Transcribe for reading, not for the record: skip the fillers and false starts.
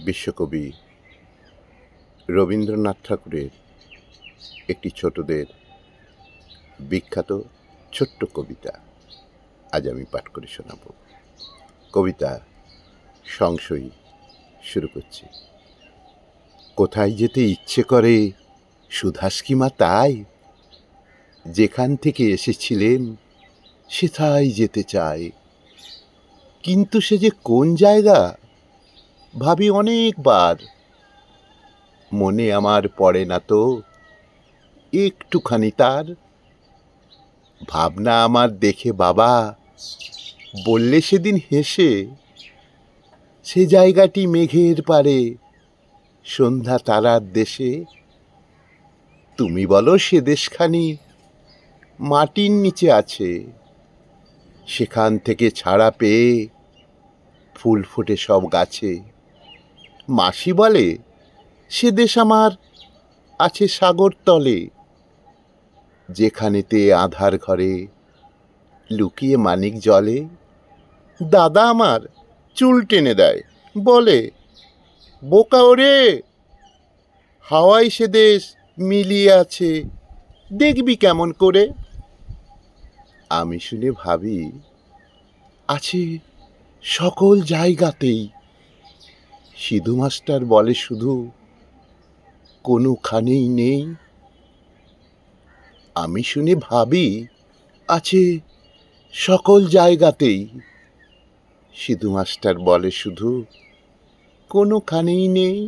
বিশ্বকবি রবীন্দ্রনাথ ঠাকুরের একটি ছোটদের বিখ্যাত ছোট্ট কবিতা আজ আমি পাঠ করে শোনাব। কবিতা সংশয়ী শুরু করছি। কোথায় যেতে ইচ্ছে করে সুধাস কিমা তাই, যেখান থেকে এসেছিলেন সেথায় যেতে চায়, কিন্তু সে যে কোন জায়গা ভাবি অনেকবার, মনে আমার পড়ে না তো একটুখানি তার। ভাবনা আমার দেখে বাবা বললে সেদিন হেসে, সে জায়গাটি মেঘের পারে সন্ধ্যা তারার দেশে। তুমি বলো সে দেশখানি মাটির নিচে আছে, সেখান থেকে ছাড়া পেয়ে ফুল ফোটে সব গাছে। মাসি বলে সে দেশ আমার আছে সাগর তলে, যেখানেতে আধার ঘরে লুকিয়ে মানিক জলে। দাদা আমার চুল টেনে দেয়, বলে বোকা ওরে, হাওয়ায় সে দেশ মিলিয়ে আছে, দেখবি কেমন করে। আমি শুনে ভাবি আছে সকল জায়গাতেই, সিধু মাস্টার বলে শুধু কোনোখানেই নেই। আমি শুনে ভাবি আছে সকল জায়গাতেই, সিধু মাস্টার বলে শুধু কোনোখানেই নেই।